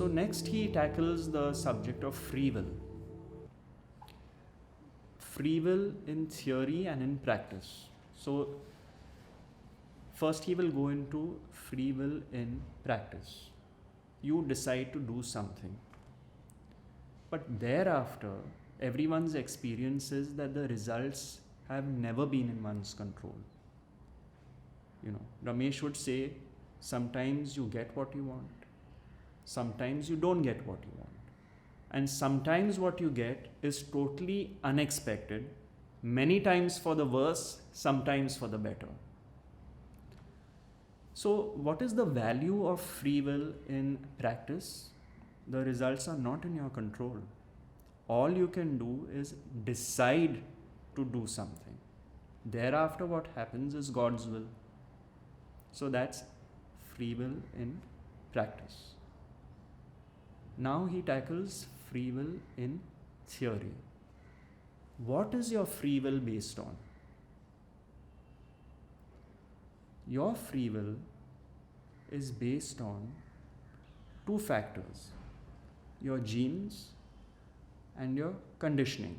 So next he tackles the subject of free will. Free will in theory and in practice. So first he will go into free will in practice. You decide to do something. But thereafter, everyone's experience is that the results have never been in one's control. Ramesh would say, sometimes you get what you want, sometimes you don't get what you want. And sometimes what you get is totally unexpected, many times for the worse, sometimes for the better. So, what is the value of free will in practice? The results are not in your control. All you can do is decide to do something. Thereafter, what happens is God's will. So, that's free will in practice. Now he tackles free will in theory. What is your free will based on? Your free will is based on two factors: your genes and your conditioning.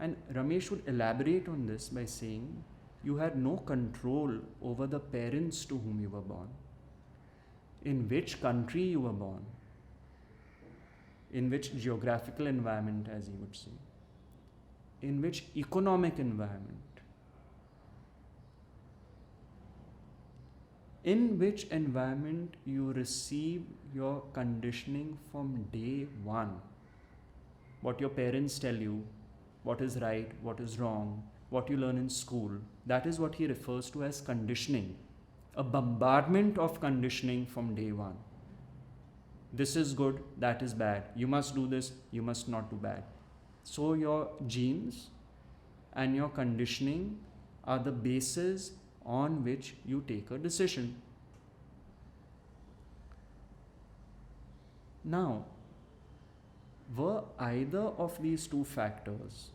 And Ramesh would elaborate on this by saying, you had no control over the parents to whom you were born, in which country you were born, in which geographical environment, as he would say, in which economic environment, in which environment you receive your conditioning from day one. What your parents tell you, what is right, what is wrong, what you learn in school, that is what he refers to as conditioning. A bombardment of conditioning from day one. This is good, that is bad. You must do this, you must not do bad. So your genes and your conditioning are the basis on which you take a decision. Now, were either of these two factors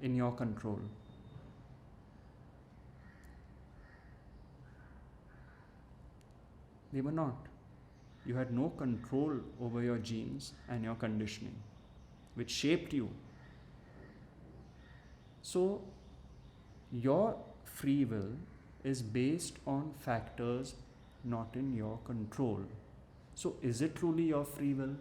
in your control? They were not. You had no control over your genes and your conditioning, which shaped you. So, your free will is based on factors not in your control. So, is it truly your free will?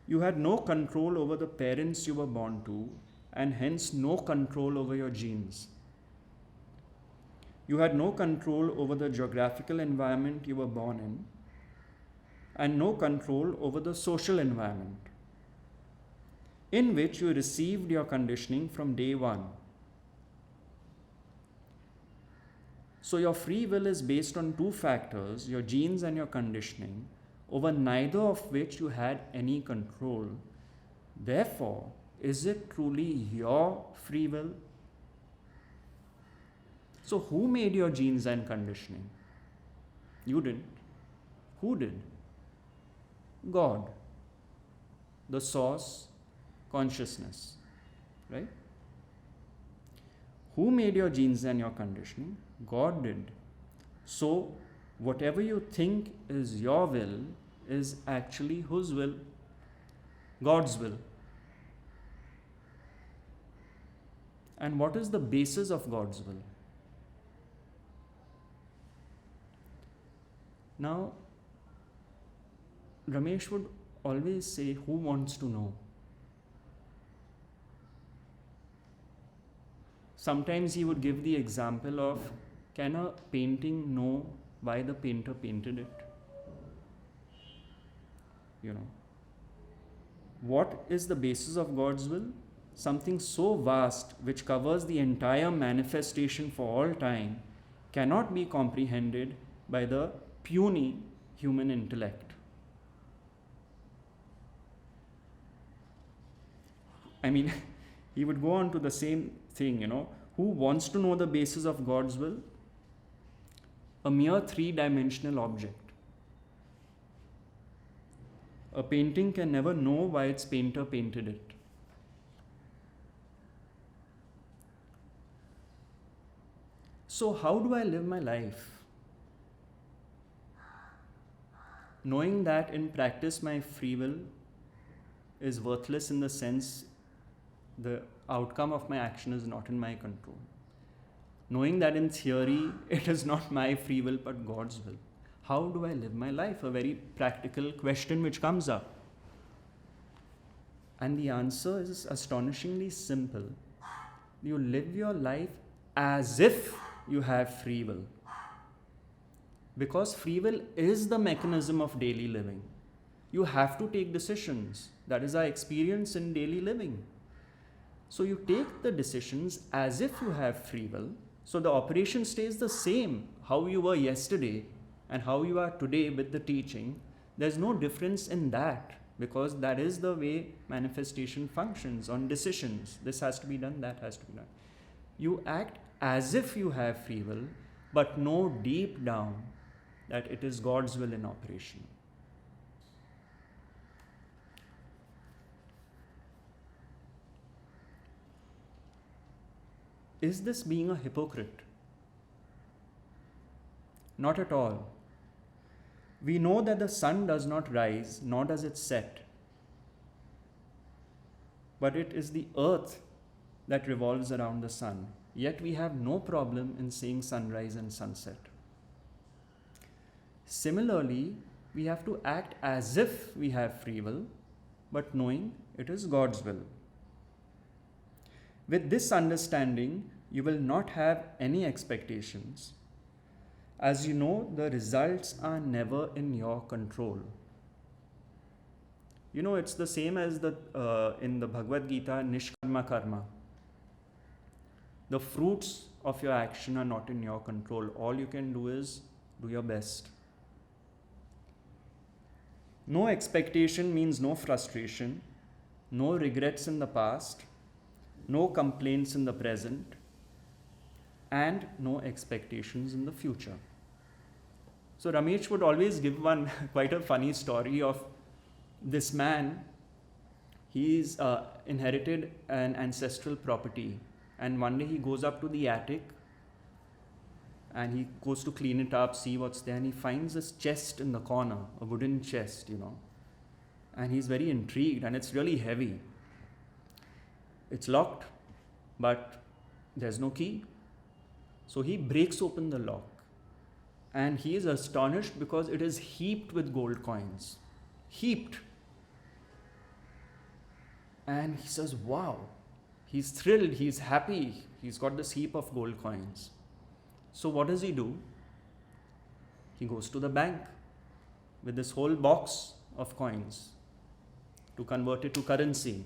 You had no control over the parents you were born to, and hence no control over your genes. You had no control over the geographical environment you were born in, and no control over the social environment in which you received your conditioning from day one. So your free will is based on two factors, your genes and your conditioning, over neither of which you had any control. Therefore, is it truly your free will? So who made your genes and conditioning? You didn't. Who did? God. The source, consciousness. Right? Who made your genes and your conditioning? God did. So whatever you think is your will is actually whose will? God's will. And what is the basis of God's will? Now, Ramesh would always say, who wants to know? Sometimes he would give the example of, can a painting know why the painter painted it? What is the basis of God's will? Something so vast which covers the entire manifestation for all time cannot be comprehended by the puny human intellect. He would go on to the same thing, who wants to know the basis of God's will? A mere three-dimensional object. A painting can never know why its painter painted it. So how do I live my life? Knowing that in practice my free will is worthless in the sense the outcome of my action is not in my control. Knowing that in theory it is not my free will but God's will. How do I live my life? A very practical question which comes up. And the answer is astonishingly simple. You live your life as if you have free will. Because free will is the mechanism of daily living. You have to take decisions. That is our experience in daily living. So you take the decisions as if you have free will. So the operation stays the same. How you were yesterday and how you are today with the teaching, there's no difference in that, because that is the way manifestation functions on decisions. This has to be done, that has to be done. You act as if you have free will, but know deep down that it is God's will in operation. Is this being a hypocrite? Not at all. We know that the sun does not rise, nor does it set. But it is the earth that revolves around the sun. Yet we have no problem in seeing sunrise and sunset. Similarly, we have to act as if we have free will, but knowing it is God's will. With this understanding, you will not have any expectations. As you know, the results are never in your control. You know, it's the same as in the Bhagavad Gita, Nishkarma Karma. The fruits of your action are not in your control. All you can do is do your best. No expectation means no frustration, no regrets in the past, no complaints in the present, and no expectations in the future. So Ramesh would always give one quite a funny story of this man. He's inherited an ancestral property, and one day he goes up to the attic and he goes to clean it up, see what's there, and he finds this chest in the corner, a wooden chest, and he's very intrigued, and it's really heavy. It's locked, but there's no key. So he breaks open the lock, and he is astonished because it is heaped with gold coins. Heaped. And he says, wow. He's thrilled, he's happy, he's got this heap of gold coins. So what does he do? He goes to the bank with this whole box of coins to convert it to currency.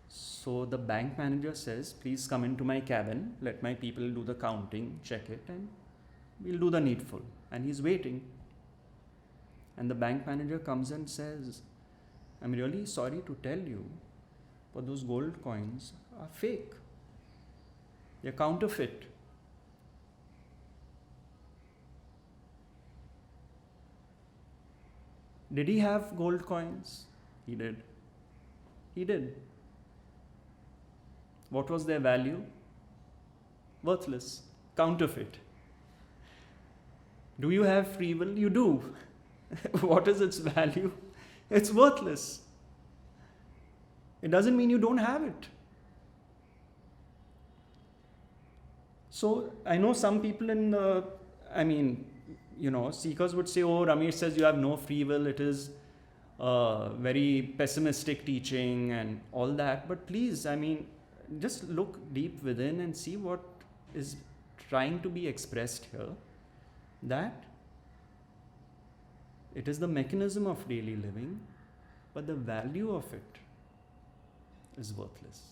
So the bank manager says, please come into my cabin, let my people do the counting, check it, and we'll do the needful. And he's waiting. And the bank manager comes and says, I'm really sorry to tell you, but those gold coins are fake. They're counterfeit. Did he have gold coins? He did. He did. What was their value? Worthless. Counterfeit. Do you have free will? You do. What is its value? It's worthless. It doesn't mean you don't have it. So I know some people seekers would say, oh, Ramesh says you have no free will. It is very pessimistic teaching and all that. But please, just look deep within and see what is trying to be expressed here. That it is the mechanism of daily living, but the value of it is worthless.